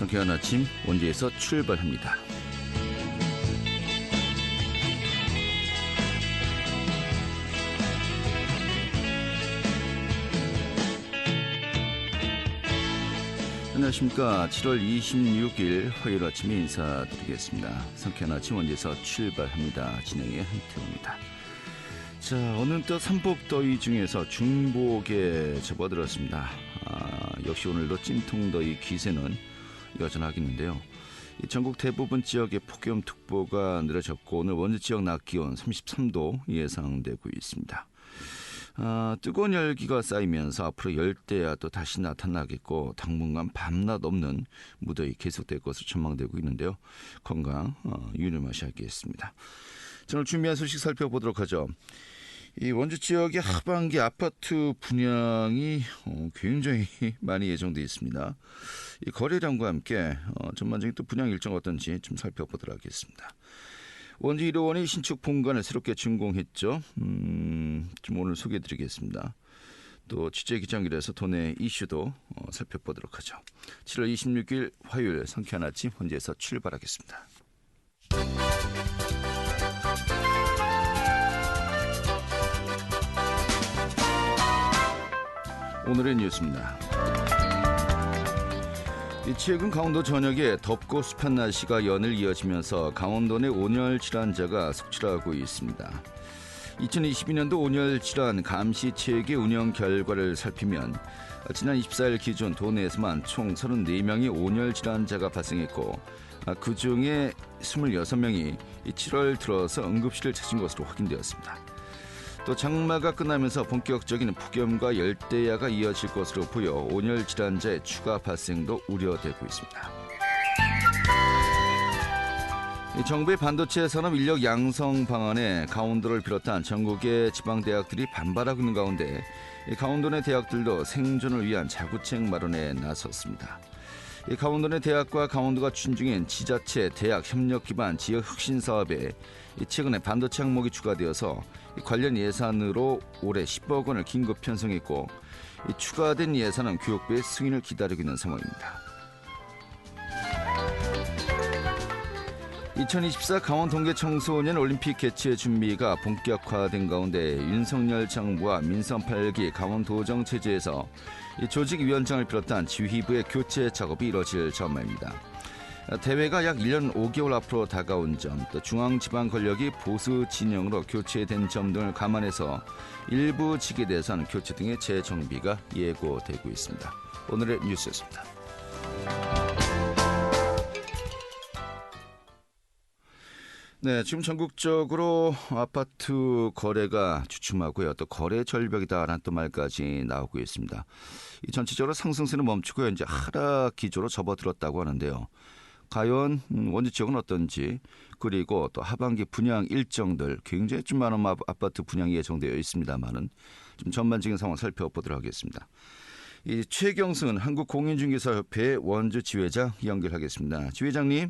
상쾌한 아침 원주에서 출발합니다. 안녕하십니까. 7월 26일 화요일 아침에 인사드리겠습니다. 상쾌한 아침 원주에서 출발합니다. 진행의 한태우입니다. 자, 오늘 또 삼복더위 중에서 중복에 접어들었습니다. 역시 오늘도 찜통더위 기세는 여전하겠는데요. 전국 대부분 지역에 폭염특보가 내려졌고 오늘 원주 지역 낮 기온 33도 예상되고 있습니다. 뜨거운 열기가 쌓이면서 앞으로 열대야도 다시 나타나겠고 당분간 밤낮 없는 무더위 계속될 것으로 전망되고 있는데요. 건강 유념하셔야겠습니다. 오늘 준비한 소식 살펴보도록 하죠. 이 원주 지역의 하반기 아파트 분양이 굉장히 많이 예정되어 있습니다. 이 거래량과 함께 전반적인 또 분양 일정 어떤지 좀 살펴보도록 하겠습니다. 원주 1호원이 신축 본관을 새롭게 준공했죠. 좀 오늘 소개해드리겠습니다. 또 취재 기장일에서 도내 이슈도 살펴보도록 하죠. 7월 26일 화요일 상쾌한 아침 원주에서 출발하겠습니다. 오늘의 뉴스입니다. 최근 강원도 전역에 덥고 습한 날씨가 연일 이어지면서 강원도 내 온열 질환자가 속출하고 있습니다. 2022년도 온열 질환 감시 체계 운영 결과를 살피면 지난 24일 기준 도내에서만 총 34명의 온열 질환자가 발생했고 그중에 26명이 7월 들어서 응급실을 찾은 것으로 확인되었습니다. 또 장마가 끝나면서 본격적인 폭염과 열대야가 이어질 것으로 보여 온열 질환자의 추가 발생도 우려되고 있습니다. 정부의 반도체 산업 인력 양성 방안에 강원도를 비롯한 전국의 지방대학들이 반발하고 있는 가운데 강원도 내 대학들도 생존을 위한 자구책 마련에 나섰습니다. 강원도 내 대학과 강원도가 추진 중인 지자체 대학 협력 기반 지역 혁신 사업에 최근에 반도체 항목이 추가되어서 관련 예산으로 올해 10억 원을 긴급 편성했고 추가된 예산은 교육부의 승인을 기다리고 있는 상황입니다. 2024 강원 동계 청소년 올림픽 개최 준비가 본격화된 가운데 윤석열 정부와 민선 8기 강원도정 체제에서 조직위원장을 비롯한 지휘부의 교체 작업이 이뤄질 전망입니다. 대회가 약 1년 5개월 앞으로 다가온 점, 또 중앙지방 권력이 보수 진영으로 교체된 점 등을 감안해서 일부 직에 대해서는 교체 등의 재정비가 예고되고 있습니다. 오늘의 뉴스였습니다. 네, 지금 전국적으로 아파트 거래가 주춤하고요. 또 거래 절벽이다라는 또 말까지 나오고 있습니다. 이 전체적으로 상승세는 멈추고 이제 하락 기조로 접어들었다고 하는데요. 과연 원주 지역은 어떤지, 그리고 또 하반기 분양 일정들 굉장히 좀 많은 아파트 분양이 예정되어 있습니다만은 좀 전반적인 상황 살펴보도록 하겠습니다. 이 최경순 한국공인중개사협회 원주 지회장 연결하겠습니다. 지회장님.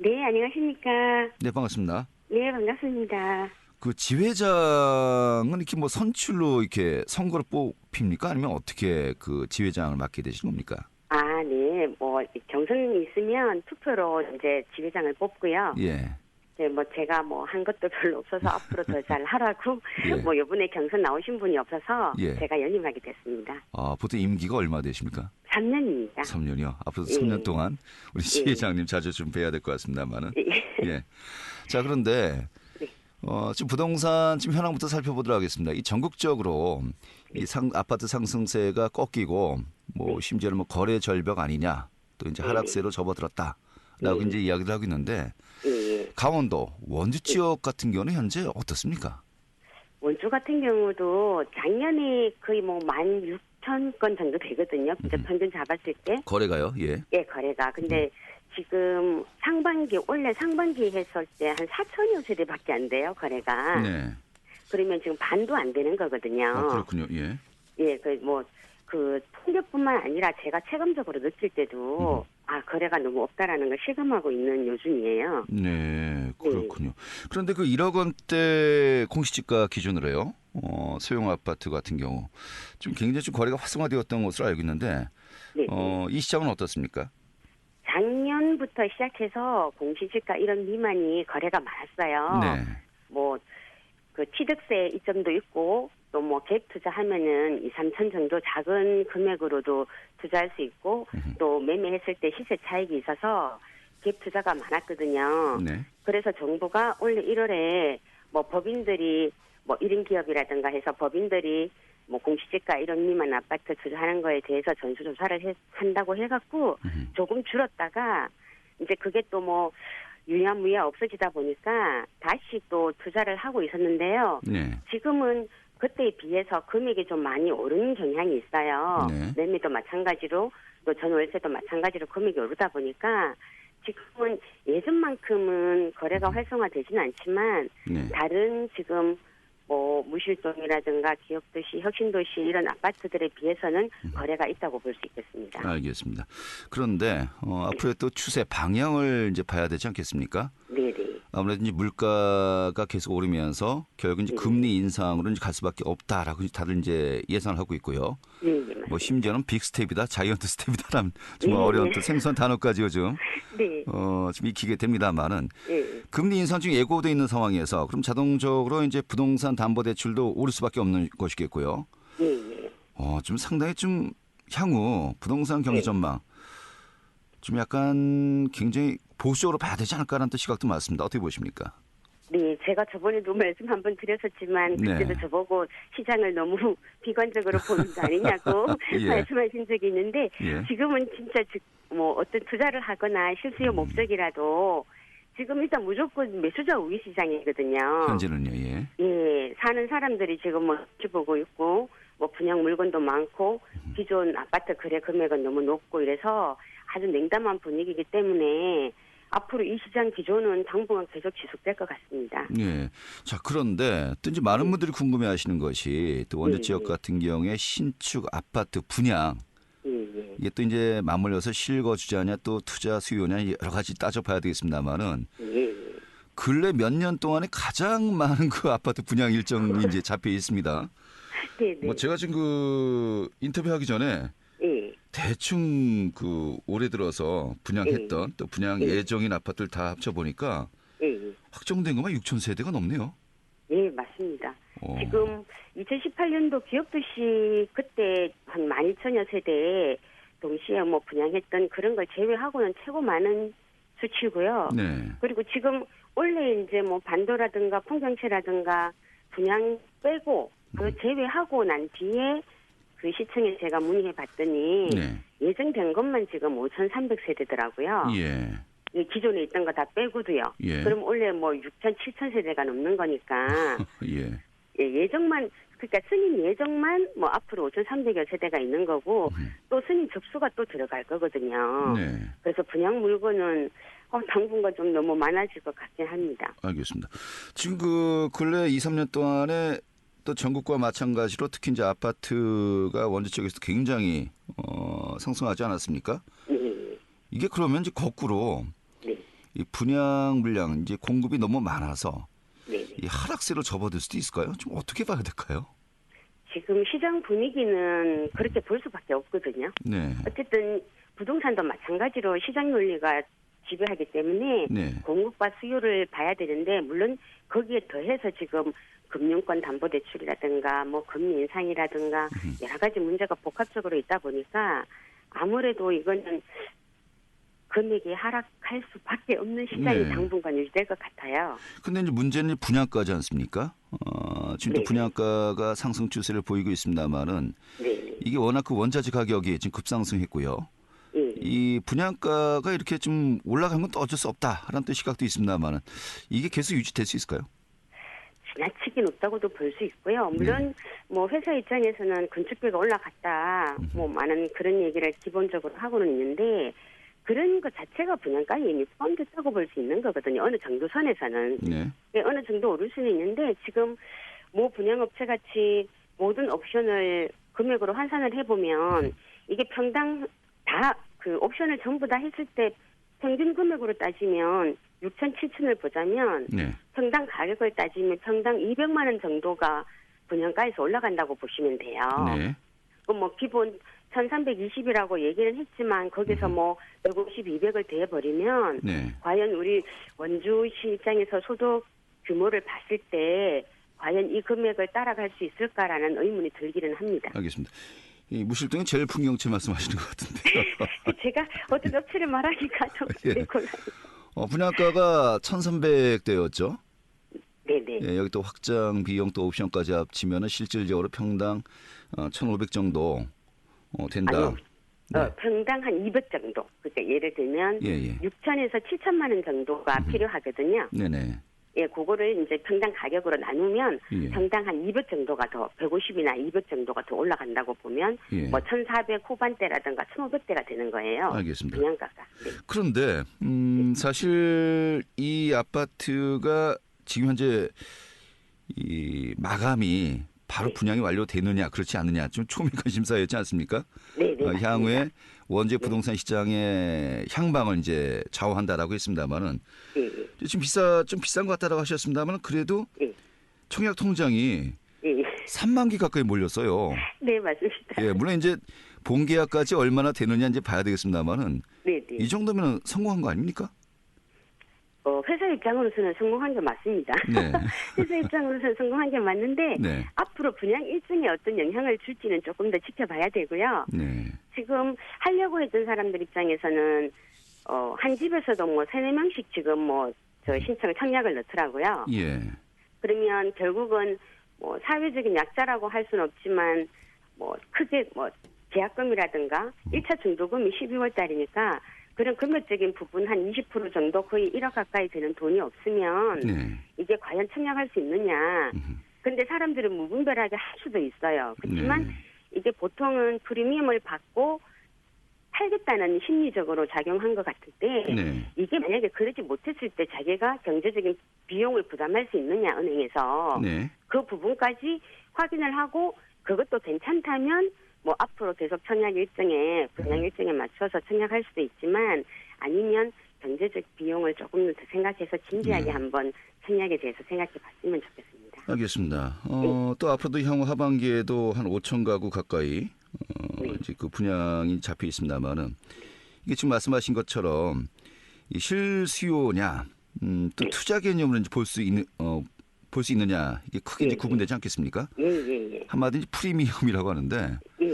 네, 안녕하십니까. 네, 반갑습니다. 네, 반갑습니다. 그 지회장은 이렇게 뭐 선출로 이렇게 선거로 뽑힙니까? 아니면 어떻게 그 지회장을 맡게 되신 겁니까? 네, 경선이 있으면 투표로 이제 지회장을 뽑고요. 예. 네, 제가 한 것도 별로 없어서 앞으로 더 잘 하라고, 예. 이번에 경선 나오신 분이 없어서 예. 제가 연임하게 됐습니다. 보통 임기가 얼마 되십니까? 3년입니다. 3년이요? 앞으로 예. 3년 동안 우리 지회장님 자주 좀 뵈야 될 것 같습니다만은. 예. 예. 자, 그런데 네. 지금 부동산 지금 현황부터 살펴보도록 하겠습니다. 이 전국적으로 이 아파트 상승세가 꺾이고 심지어는 거래 절벽 아니냐, 또 이제 하락세로 접어들었다라고 이제 이야기를 하고 있는데 강원도 원주 지역 같은 경우는 현재 어떻습니까? 원주 같은 경우도 작년에 거의 16,000건 정도 되거든요. 이제 평균 잡았을 때. 거래가요? 예. 예, 거래가. 근데 지금 원래 상반기 했을 때 한 4,000여 세대밖에 안 돼요, 거래가. 네. 그러면 지금 반도 안 되는 거거든요. 그렇군요. 예. 예, 그 통계뿐만 아니라 제가 체감적으로 느낄 때도 거래가 너무 없다라는 걸 실감하고 있는 요즘이에요. 네, 그렇군요. 그런데 그 1억 원대 공시지가 기준으로요. 소형 아파트 같은 경우 굉장히 좀 거래가 활성화되었던 것으로 알고 있는데 네. 이 시장은 어떻습니까? 작년 예전부터 시작해서 공시지가 이런 미만이 거래가 많았어요. 네. 뭐 그 취득세 이점도 있고 또 뭐 갭 투자하면은 2, 3천 정도 작은 금액으로도 투자할 수 있고 또 매매했을 때 시세 차익이 있어서 갭 투자가 많았거든요. 네. 그래서 정부가 올해 1월에 뭐 법인들이 뭐 1인 기업이라든가 해서 법인들이 뭐 공시지가 이런 미만 아파트 투자하는 거에 대해서 전수조사를 한다고 해갖고 조금 줄었다가 이제 그게 또 뭐 유야무야 없어지다 보니까 다시 또 투자를 하고 있었는데요. 네. 지금은 그때에 비해서 금액이 좀 많이 오르는 경향이 있어요. 네. 매매도 마찬가지로 또 전월세도 마찬가지로 금액이 오르다 보니까 지금은 예전만큼은 거래가 활성화되지는 않지만 네. 다른 지금 뭐 무실동이라든가 기업도시, 혁신도시 이런 아파트들에 비해서는 거래가 있다고 볼 수 있겠습니다. 알겠습니다. 그런데 앞으로의 또 추세 방향을 이제 봐야 되지 않겠습니까? 네네. 아무래도 이제 물가가 계속 오르면서 결국 이제 금리 인상으로 이제 갈 수밖에 없다라고 다들 이제 예상을 하고 있고요. 네네. 뭐 심지어는 빅 스텝이다, 자이언트 스텝이다라는 정말 네. 어려운 또 생소한 단어까지 요즘 네. 좀 익히게 됩니다만은 네. 금리 인상 중에 예고돼 있는 상황에서 그럼 자동적으로 이제 부동산 담보대출도 오를 수밖에 없는 것이겠고요. 네. 좀 상당히 좀 향후 부동산 경기 전망 좀 약간 굉장히 보수적으로 봐야 되지 않을까라는 또 시각도 많습니다. 어떻게 보십니까? 네, 제가 저번에도 말씀 한번 드렸었지만 그때도 네. 저보고 시장을 너무 비관적으로 보는 거 아니냐고 예. 말씀하신 적이 있는데 예. 지금은 진짜 뭐 어떤 투자를 하거나 실수요 목적이라도 지금 일단 무조건 매수자 우위 시장이거든요. 현재는요. 예. 예, 사는 사람들이 지금 뭐 보고 있고 뭐 분양 물건도 많고 기존 아파트 거래 금액은 너무 높고 이래서 아주 냉담한 분위기이기 때문에 앞으로 이 시장 기조는 당분간 계속 지속될 것 같습니다. 예. 자, 그런데 또 이제 많은 분들이 궁금해하시는 것이 또 원주 지역 같은 경우에 신축 아파트 분양 예. 이게 또 이제 맞물려서 실거주자냐 또 투자 수요냐 여러 가지 따져봐야 되겠습니다만은 예. 근래 몇 년 동안에 가장 많은 그 아파트 분양 일정이 이제 잡혀 있습니다. 네. 뭐 제가 지금 그 인터뷰하기 전에 예. 대충 그 올해 들어서 분양했던 또 분양 예정인 아파트를 다 합쳐 보니까 예. 확정된 것만 6천 세대가 넘네요. 예, 맞습니다. 지금 2018년도 기업도시 그때 한 12,000여 세대에 동시에 뭐 분양했던 그런 걸 제외하고는 최고 많은 수치고요. 네. 그리고 지금 원래 이제 뭐 반도라든가 풍경채라든가 분양 빼고 그 제외하고 난 뒤에 그 시청에 제가 문의해 봤더니 네. 예정된 것만 지금 5,300세대더라고요. 예. 기존에 있던 거 다 빼고도요. 예. 그럼 원래 뭐 6,000, 7,000세대가 넘는 거니까 예. 예정만 그러니까 승인 예정만 뭐 앞으로 5,300여 세대가 있는 거고 또 승인 접수가 또 들어갈 거거든요. 네. 그래서 분양 물건은 당분간 좀 너무 많아질 것 같긴 합니다. 알겠습니다. 지금 그 근래 2, 3년 동안에 또 전국과 마찬가지로 특히 이제 아파트가 원주 지역에서 굉장히 상승하지 않았습니까? 네. 이게 그러면 이제 거꾸로 네. 이 분양 물량 이제 공급이 너무 많아서 네. 이 하락세로 접어들 수도 있을까요? 좀 어떻게 봐야 될까요? 지금 시장 분위기는 그렇게 볼 수밖에 없거든요. 네. 어쨌든 부동산도 마찬가지로 시장 논리가 지배하기 때문에 네. 공급과 수요를 봐야 되는데 물론 거기에 더해서 지금 금융권 담보대출이라든가 뭐 금리 인상이라든가 여러 가지 문제가 복합적으로 있다 보니까 아무래도 이거는 금액이 하락할 수밖에 없는 시장이 네. 당분간 유지될 것 같아요. 근데 이제 문제는 분양가지 않습니까? 지금 또 네. 분양가가 상승 추세를 보이고 있습니다만은 네. 이게 워낙 그 원자재 가격이 지금 급상승했고요. 예. 이 분양가가 이렇게 좀 올라간 건 또 어쩔 수 없다라는 또 시각도 있습니다만은 이게 계속 유지될 수 있을까요? 지나치게 높다고도 볼 수 있고요. 물론 뭐 회사 입장에서는 건축비가 올라갔다, 뭐 많은 그런 얘기를 기본적으로 하고는 있는데 그런 것 자체가 분양가에 이미 포함됐다고 볼 수 있는 거거든요. 어느 정도 선에서는. 네. 어느 정도 오를 수는 있는데 지금 뭐 분양업체 같이 모든 옵션을 금액으로 환산을 해보면 이게 평당 다 그 옵션을 전부 다 했을 때 평균 금액으로 따지면 6천, 7천을 보자면 네. 평당 가격을 따지면 평당 200만 원 정도가 분양가에서 올라간다고 보시면 돼요. 네. 뭐 기본 1320이라고 얘기는 했지만 거기서 뭐 150, 200을 대버리면 네. 과연 우리 원주시 입장에서 소득 규모를 봤을 때 과연 이 금액을 따라갈 수 있을까라는 의문이 들기는 합니다. 알겠습니다. 이 무실동이 제일 풍경채 말씀하시는 것 같은데요. 제가 어떤 업체를 말하니까 좀 예. 분양가가 1,300대였죠. 네네. 예, 여기 또 확장 비용 또 옵션까지 합치면은 실질적으로 평당 1,500 정도 된다. 아니요. 네. 평당 한 200 정도. 그러니까 예를 들면 예, 예. 6천에서 7천만 원 정도가 필요하거든요. 네네. 예, 그거를 이제 평당 가격으로 나누면 예. 평당 한 200 정도가 더 150이나 200 정도가 더 올라간다고 보면 예. 뭐 1,400 후반대라든가 1,500대가 되는 거예요. 알겠습니다. 분양가가. 네. 그런데 사실 이 아파트가 지금 현재 이 마감이 바로 분양이 완료되느냐 그렇지 않느냐 좀 초미 관심사였지 않습니까? 네, 네. 향후에 원재 부동산 시장의 향방을 이제 좌우한다라고 했습니다만은 네, 지금 좀 비싼 것 같다라고 하셨습니다만 그래도 네. 청약 통장이 네. 3만 개 가까이 몰렸어요. 네, 맞습니다. 예, 물론 이제 본 계약까지 얼마나 되느냐 이제 봐야 되겠습니다만은 네, 네. 이 정도면 성공한 거 아닙니까? 회사 입장으로서는 성공한 게 맞습니다. 네. 회사 입장으로서는 성공한 게 맞는데 네. 앞으로 분양 일정에 어떤 영향을 줄지는 조금 더 지켜봐야 되고요. 네. 지금 하려고 했던 사람들 입장에서는 한 집에서도 뭐 3-4명씩 지금 뭐 저 신청을 청약을 넣더라고요. 예. 그러면 결국은 뭐 사회적인 약자라고 할 수는 없지만 뭐 크게 뭐 계약금이라든가 1차 중도금이 12월 달이니까 그런 금액적인 부분 한 20% 정도 거의 1억 가까이 되는 돈이 없으면 네. 이게 과연 청약할 수 있느냐. 근데 사람들은 무분별하게 할 수도 있어요. 그렇지만 네. 이게 보통은 프리미엄을 받고 팔겠다는 심리적으로 작용한 것 같을 때 네. 이게 만약에 그러지 못했을 때 자기가 경제적인 비용을 부담할 수 있느냐 은행에서 네. 그 부분까지 확인을 하고 그것도 괜찮다면 뭐 앞으로 계속 청약 일정에 분양 일정에 맞춰서 청약할 수도 있지만 아니면 경제적 비용을 조금 더 생각해서 진지하게 네. 한번 청약에 대해서 생각해 봤으면 좋겠습니다. 알겠습니다. 또 앞으로도 향후 하반기에도 한 5천 가구 가까이 이제 그 분양이 잡혀 있습니다만은 이게 지금 말씀하신 것처럼 이 실수요냐 또 투자 개념으로 이제 볼 수 있느냐 이게 크게 이제 구분되지 않겠습니까? 예. 한마디로 프리미엄이라고 하는데 예.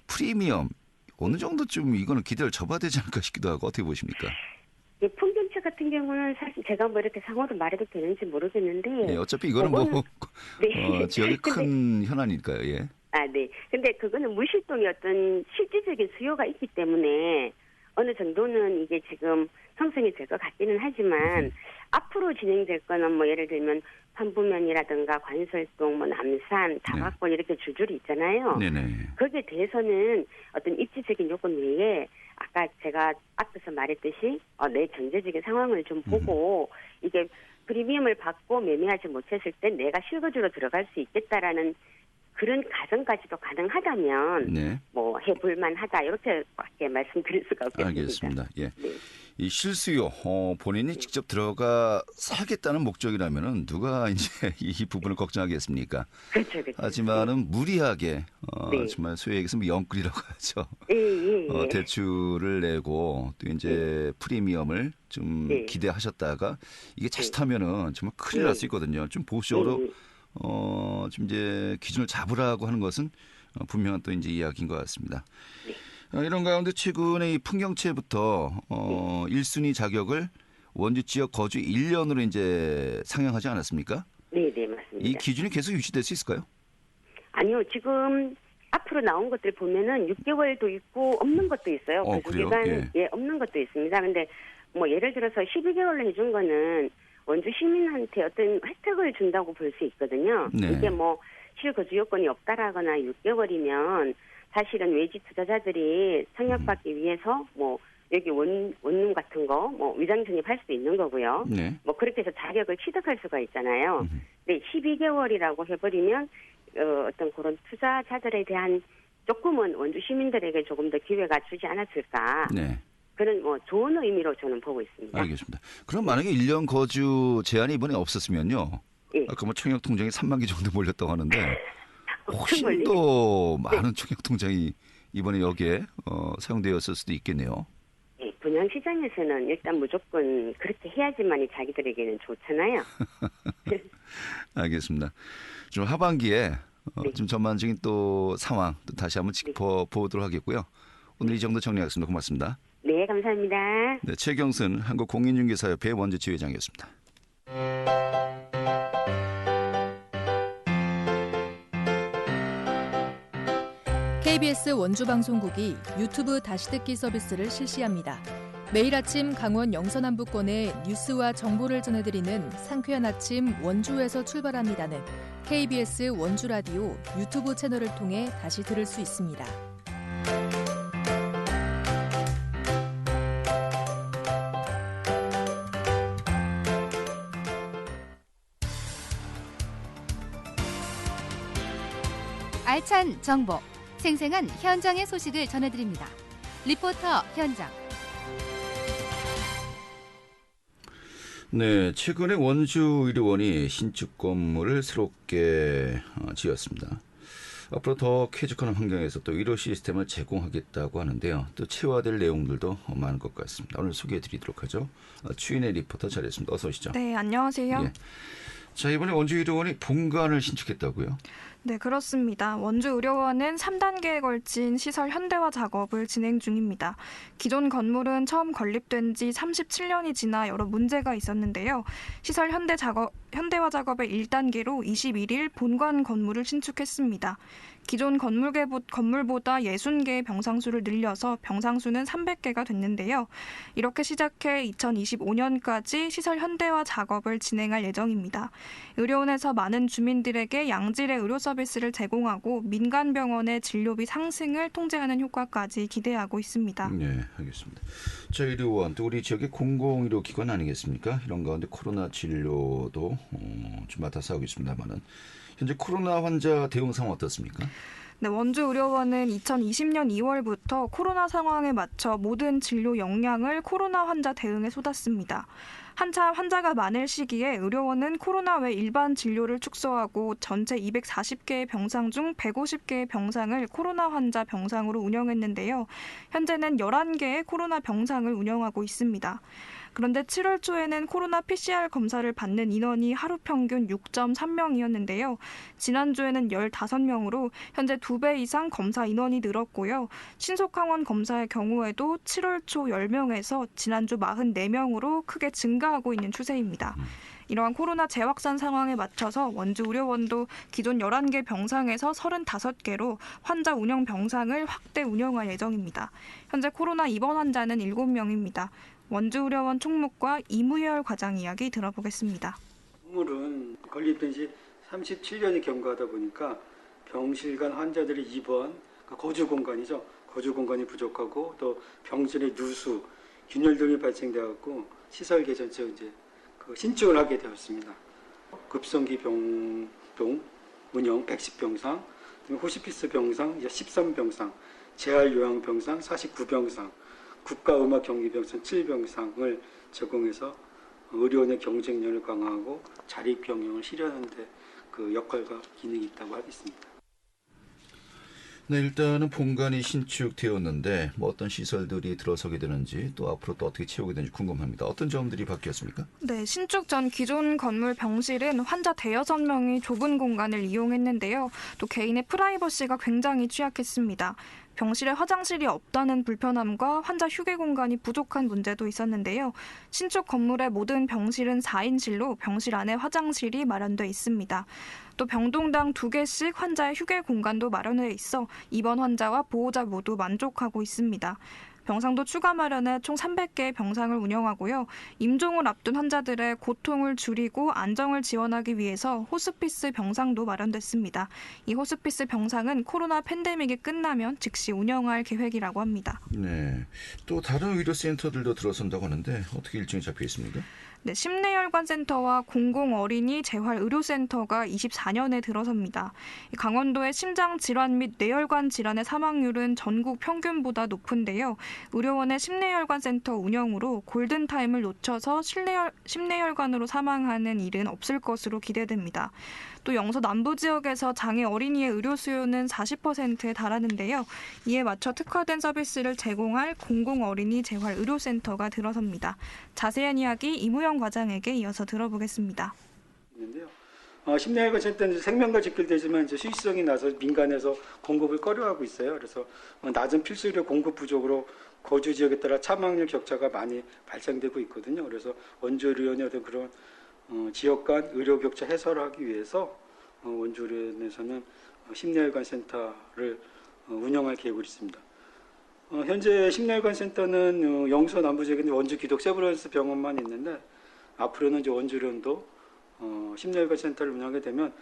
프리미엄 어느 정도쯤 이거는 기대를 접어야 되지 않을까 싶기도 하고 어떻게 보십니까? 이 풍경채 같은 경우는 사실 제가 뭐 이렇게 상호로 말해도 되는지 모르겠는데. 예, 어차피 이거는 뭐 네. 지역이 큰 현안이니까요. 예. 네. 근데 그거는 무실동이 어떤 실질적인 수요가 있기 때문에 어느 정도는 이게 지금 형성이 될 것 같기는 하지만 앞으로 진행될 거는 뭐 예를 들면 판부면이라든가 관설동, 뭐 남산, 다각권 이렇게 줄줄이 있잖아요. 네네. 거기에 대해서는 어떤 입지적인 요건 외에 아까 제가 앞에서 말했듯이 내 경제적인 상황을 좀 보고 이게 프리미엄을 받고 매매하지 못했을 때 내가 실거주로 들어갈 수 있겠다라는 그런 가정까지도 가능하다면 네. 뭐 해볼만하다 이렇게밖에 말씀드릴 수가 없겠습니다. 알겠습니다. 예. 네. 이 실수요 본인이 직접 들어가 살겠다는 목적이라면은 누가 이제 이 부분을 걱정하겠습니까? 그렇죠. 하지만은 무리하게 네. 정말 소위 얘기해서 영끌이라고 하죠. 예. 대출을 내고 또 이제 프리미엄을 좀 네. 기대하셨다가 이게 자칫하면은 정말 큰일 날 수 있거든요. 좀 보수적으로 좀 이제 기준을 잡으라고 하는 것은 분명한 또 이제 이야기인 것 같습니다. 이런 가운데 최근에 이 풍경채부터 1순위 자격을 원주 지역 거주 1년으로 이제 상향하지 않았습니까? 네, 맞습니다. 이 기준이 계속 유지될 수 있을까요? 아니요, 지금 앞으로 나온 것들 보면은 6개월도 있고 없는 것도 있어요. 그 그래요? 기간 없는 것도 있습니다. 근데 뭐 예를 들어서 12개월로 해준 거는 원주 시민한테 어떤 혜택을 준다고 볼 수 있거든요. 네. 이게 뭐 실거주 요건이 없다라거나 6개월이면 사실은 외지 투자자들이 청약받기 위해서 뭐 여기 원룸 같은 거 뭐 위장 진입할 수도 있는 거고요. 네. 뭐 그렇게 해서 자격을 취득할 수가 있잖아요. 근데 12개월이라고 해버리면 어떤 그런 투자자들에 대한 조금은 원주 시민들에게 조금 더 기회가 주지 않았을까. 네. 그런 뭐 좋은 의미로 저는 보고 있습니다. 알겠습니다. 그럼 만약에 1년 거주 제한이 이번에 없었으면요. 예. 아까 뭐 청약 통장에 3만 개 정도 몰렸다고 하는데 훨씬 멀리. 더 많은 청약통장이 이번에 여기에 사용되었을 수도 있겠네요. 네, 분양시장에서는 일단 무조건 그렇게 해야지만이 자기들에게는 좋잖아요. 알겠습니다. 좀 하반기에 네. 좀 전반적인 또 상황 또 다시 한번 짚어보도록 하겠고요. 오늘 이 정도 정리하겠습니다. 고맙습니다. 네, 감사합니다. 네, 최경순 한국공인중개사협회 원주지회장이었습니다. KBS 원주방송국이 유튜브 다시 듣기 서비스를 실시합니다. 매일 아침 강원 영서남부권의 뉴스와 정보를 전해드리는 상쾌한 아침 원주에서 출발합니다는 KBS 원주라디오 유튜브 채널을 통해 다시 들을 수 있습니다. 알찬 정보, 생생한 현장의 소식을 전해드립니다. 리포터 현장. 네, 최근에 원주의료원이 신축 건물을 새롭게 지었습니다. 앞으로 더 쾌적한 환경에서 또 의료 시스템을 제공하겠다고 하는데요. 또 체화될 내용들도 많은 것 같습니다. 오늘 소개해드리도록 하죠. 추인의 리포터 자리했습니다. 어서 오시죠. 네, 안녕하세요. 예. 자, 이번에 원주의료원이 본관을 신축했다고요? 네, 그렇습니다. 원주의료원은 3단계에 걸친 시설 현대화 작업을 진행 중입니다. 기존 건물은 처음 건립된 지 37년이 지나 여러 문제가 있었는데요. 시설 현대화 작업의 1단계로 21일 본관 건물을 신축했습니다. 기존 건물보다 60개의 병상수를 늘려서 병상수는 300개가 됐는데요. 이렇게 시작해 2025년까지 시설 현대화 작업을 진행할 예정입니다. 의료원에서 많은 주민들에게 양질의 의료 서비스를 제공하고 민간 병원의 진료비 상승을 통제하는 효과까지 기대하고 있습니다. 네, 알겠습니다. 자, 의료원 또 우리 지역의 공공의료기관 아니겠습니까? 이런 가운데 코로나 진료도 좀 맡아서 하고 있습니다만은 현재 코로나 환자 대응 상황 어떻습니까? 네, 원주의료원은 2020년 2월부터 코로나 상황에 맞춰 모든 진료 역량을 코로나 환자 대응에 쏟았습니다. 한참 환자가 많을 시기에 의료원은 코로나 외 일반 진료를 축소하고 전체 240개의 병상 중 150개의 병상을 코로나 환자 병상으로 운영했는데요. 현재는 11개의 코로나 병상을 운영하고 있습니다. 그런데 7월 초에는 코로나 PCR 검사를 받는 인원이 하루 평균 6.3명이었는데요. 지난주에는 15명으로 현재 2배 이상 검사 인원이 늘었고요. 신속항원 검사의 경우에도 7월 초 10명에서 지난주 44명으로 크게 증가하고 있는 추세입니다. 이러한 코로나 재확산 상황에 맞춰서 원주의료원도 기존 11개 병상에서 35개로 환자 운영 병상을 확대 운영할 예정입니다. 현재 코로나 입원 환자는 7명입니다. 원주의료원 총무과 이무열 과장 이야기 들어보겠습니다. 건물은 건립된 지 37년이 경과하다 보니까 병실 간 환자들의 입원, 거주 공간이죠. 거주 공간이 부족하고 또 병실의 누수, 균열 등이 발생되었고 시설 개선처 이제 신축을 하게 되었습니다. 급성기 병동 운영 110병상, 호스피스 병상 13병상, 재활요양 병상 49병상, 국가음악 경기병상 7병상을 제공해서 의료원의 경쟁력을 강화하고 자립 경영을 실현하는 데 그 역할과 기능이 있다고 하겠습니다. 네, 일단은 본관이 신축되었는데 어떤 시설들이 들어서게 되는지 또 앞으로 또 어떻게 채우게 되는지 궁금합니다. 어떤 점들이 바뀌었습니까? 네, 신축 전 기존 건물 병실은 환자 대여섯 명이 좁은 공간을 이용했는데요. 또 개인의 프라이버시가 굉장히 취약했습니다. 병실에 화장실이 없다는 불편함과 환자 휴게 공간이 부족한 문제도 있었는데요. 신축 건물의 모든 병실은 4인실로 병실 안에 화장실이 마련돼 있습니다. 또 병동당 2개씩 환자의 휴게 공간도 마련돼 있어 입원 환자와 보호자 모두 만족하고 있습니다. 병상도 추가 마련해 총 300개의 병상을 운영하고요. 임종을 앞둔 환자들의 고통을 줄이고 안정을 지원하기 위해서 호스피스 병상도 마련됐습니다. 이 호스피스 병상은 코로나 팬데믹이 끝나면 즉시 운영할 계획이라고 합니다. 네, 또 다른 의료센터들도 들어선다고 하는데 어떻게 일정이 잡혀 있습니까? 네, 심내혈관센터와 공공어린이 재활의료센터가 24년에 들어섭니다. 강원도의 심장질환 및 뇌혈관 질환의 사망률은 전국 평균보다 높은데요. 의료원의 심내혈관센터 운영으로 골든타임을 놓쳐서 심내혈관으로 사망하는 일은 없을 것으로 기대됩니다. 또 영서 남부 지역에서 장애 어린이의 의료 수요는 40%에 달하는데요. 이에 맞춰 특화된 서비스를 제공할 공공어린이 재활의료센터가 들어섭니다. 자세한 이야기 이무영 과장에게 이어서 들어보겠습니다. 있는데요. 심내혈관 센터는 생명과 직결되지만 이제 수익성이 나서 민간에서 공급을 꺼려하고 있어요. 그래서 낮은 필수의료 공급 부족으로 거주 지역에 따라 차망률 격차가 많이 발생되고 있거든요. 그래서 원주의료원의 어떤 그런 지역 간 의료 격차 해소를 하기 위해서 원주의료원에서는 심내혈관 센터를 운영할 계획을 있습니다. 현재 심내혈관 센터는 영서 남부 지역에 원주 기독 세브란스 병원만 있는데 앞으로는 이제 원주의료원도 심내혈관 센터를 운영하게 되면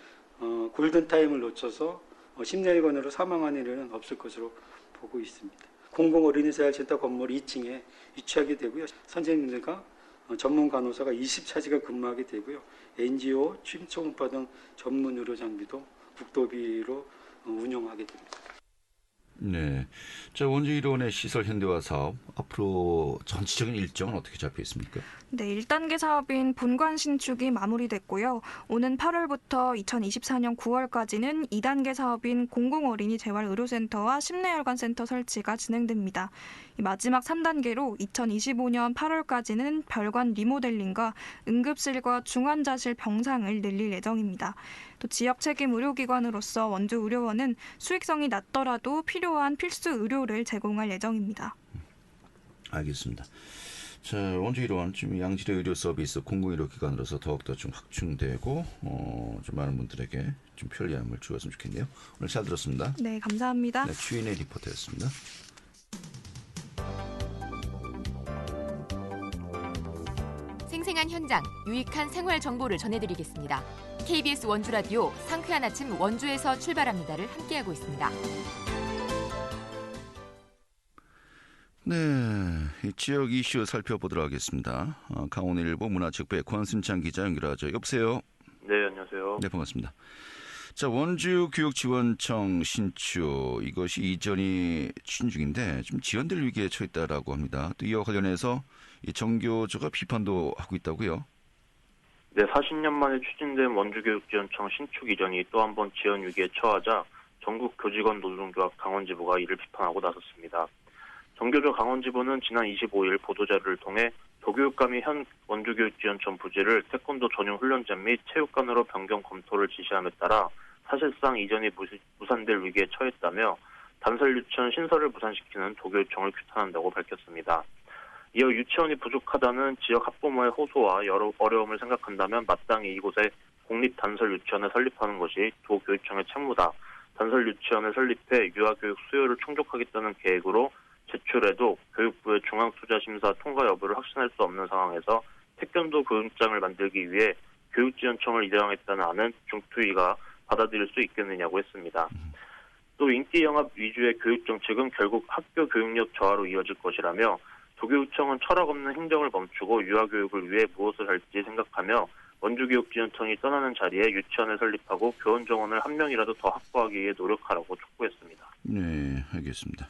골든타임을 놓쳐서 심내혈관으로 사망하는 일은 없을 것으로 보고 있습니다. 공공어린이재활센터 건물 2층에 위치하게 되고요. 선생님들과 전문 간호사가 24시간 근무하게 되고요. NGO, 취임초음파 등 전문 의료 장비도 국도비로 운영하게 됩니다. 네. 자, 원주의료원의 시설 현대화 사업 앞으로 전체적인 일정은 어떻게 잡혀 있습니까? 네, 1단계 사업인 본관 신축이 마무리됐고요. 오는 8월부터 2024년 9월까지는 2단계 사업인 공공어린이 재활의료센터와 심내혈관센터 설치가 진행됩니다. 마지막 3단계로 2025년 8월까지는 별관 리모델링과 응급실과 중환자실 병상을 늘릴 예정입니다. 또 지역 책임 의료기관으로서 원주의료원은 수익성이 낮더라도 필요한 필수 의료를 제공할 예정입니다. 알겠습니다. 자, 원주의료원 지금 양질의 의료 서비스 공공의료기관으로서 더욱더 좀 확충되고 좀 많은 분들에게 좀 편리함을 주었으면 좋겠네요. 오늘 잘 들었습니다. 네, 감사합니다. 네, 추인의 리포터였습니다. 생생한 현장, 유익한 생활 정보를 전해드리겠습니다. KBS 원주라디오 상쾌한 아침 원주에서 출발합니다를 함께하고 있습니다. 네, 이 지역 이슈 살펴보도록 하겠습니다. 강원일보 문화체육부의 권순창 기자 연결하죠. 여보세요. 네, 안녕하세요. 네, 반갑습니다. 자, 원주교육지원청 신축 이것이 이전이 추진 중인데 좀 지연될 위기에 처했다라고 합니다. 또 이와 관련해서 이 정교조가 비판도 하고 있다고요? 네, 40년 만에 추진된 원주교육지원청 신축 이전이 또 한 번 지연 위기에 처하자 전국 교직원 노동조합 강원지부가 이를 비판하고 나섰습니다. 정교조 강원지부는 지난 25일 보도자료를 통해 도교육감이 현 원주교육지원청 부지를 태권도 전용 훈련장 및 체육관으로 변경 검토를 지시함에 따라 사실상 이전이 무산될 위기에 처했다며 단설 유치원 신설을 무산시키는 도교육청을 규탄한다고 밝혔습니다. 이어 유치원이 부족하다는 지역 학부모의 호소와 여러 어려움을 생각한다면 마땅히 이곳에 공립 단설 유치원을 설립하는 것이 도교육청의 책무다. 단설 유치원을 설립해 유아교육 수요를 충족하겠다는 계획으로 제출해도 교육부의 중앙투자심사 통과 여부를 확신할 수 없는 상황에서 태권도 교육장을 만들기 위해 교육지원청을 이장했다는 안은 중투위가 받아들일 수 있겠느냐고 했습니다. 또 인기영합 위주의 교육정책은 결국 학교 교육력 저하로 이어질 것이라며 도교육청은 철학 없는 행정을 멈추고 유아교육을 위해 무엇을 할지 생각하며 원주교육지원청이 떠나는 자리에 유치원을 설립하고 교원 정원을 한 명이라도 더 확보하기 위해 노력하라고 촉구했습니다. 네, 알겠습니다.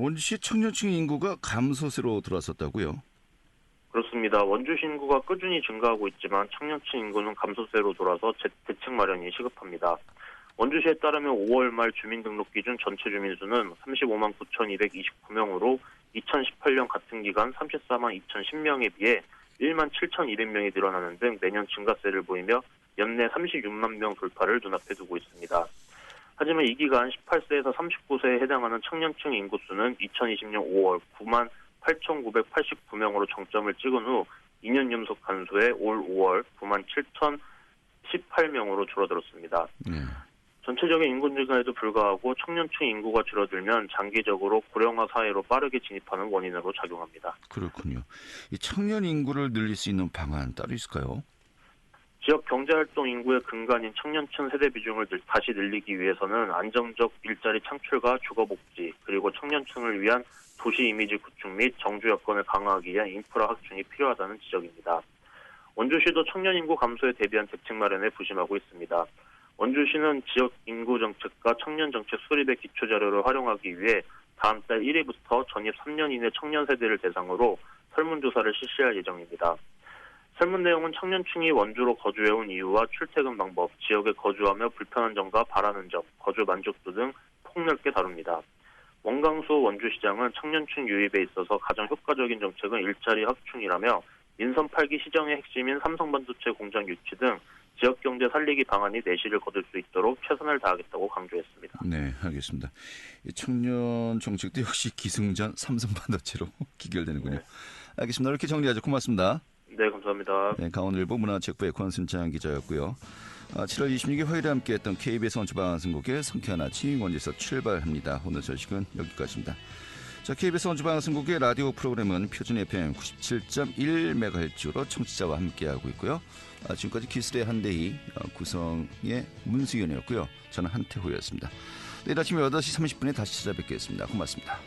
원주시 청년층 인구가 감소세로 들어왔었다고요? 그렇습니다. 원주시 인구가 꾸준히 증가하고 있지만 청년층 인구는 감소세로 돌아서 대책 마련이 시급합니다. 원주시에 따르면 5월 말 주민등록 기준 전체 주민수는 35만 9,229명으로 2018년 같은 기간 34만 2,010명에 비해 1만 7,200명이 늘어나는 등 매년 증가세를 보이며 연내 36만 명 돌파를 눈앞에 두고 있습니다. 하지만 이 기간 18세에서 39세에 해당하는 청년층 인구수는 2020년 5월 9만 8,989명으로 정점을 찍은 후 2년 연속 감소해 올 5월 9만 7,018명으로 줄어들었습니다. 전체적인 인구 증가에도 불구하고 청년층 인구가 줄어들면 장기적으로 고령화 사회로 빠르게 진입하는 원인으로 작용합니다. 그렇군요. 이 청년 인구를 늘릴 수 있는 방안 따로 있을까요? 지역 경제활동 인구의 근간인 청년층 세대 비중을 다시 늘리기 위해서는 안정적 일자리 창출과 주거복지 그리고 청년층을 위한 도시 이미지 구축 및 정주 여건을 강화하기 위한 인프라 확충이 필요하다는 지적입니다. 원주시도 청년 인구 감소에 대비한 대책 마련에 부심하고 있습니다. 원주시는 지역 인구 정책과 청년 정책 수립의 기초 자료를 활용하기 위해 다음 달 1일부터 전입 3년 이내 청년 세대를 대상으로 설문조사를 실시할 예정입니다. 설문 내용은 청년층이 원주로 거주해온 이유와 출퇴근 방법, 지역에 거주하며 불편한 점과 바라는 점, 거주 만족도 등 폭넓게 다룹니다. 원광수 원주시장은 청년층 유입에 있어서 가장 효과적인 정책은 일자리 확충이라며 인선 8기 시정의 핵심인 삼성반도체 공장 유치 등 지역경제 살리기 방안이 내실을 거둘 수 있도록 최선을 다하겠다고 강조했습니다. 네, 알겠습니다. 이 청년 정책도 역시 기승전 삼성반도체로 기결되는군요. 네. 알겠습니다. 이렇게 정리하죠. 고맙습니다. 네, 감사합니다. 네, 강원일보 문화체육부의 권순창 기자였고요. 7월 26일 화요일에 함께했던 KBS 원주방송국의 성쾌한 아침 원주에서 출발합니다. 오늘 소식은 여기까지입니다. 자, KBS 원주방송국의 라디오 프로그램은 표준 FM 97.1MHz로 청취자와 함께하고 있고요. 지금까지 기술의 한대희, 구성의 문수연이었고요. 저는 한태호였습니다. 내일 아침 8시 30분에 다시 찾아뵙겠습니다. 고맙습니다.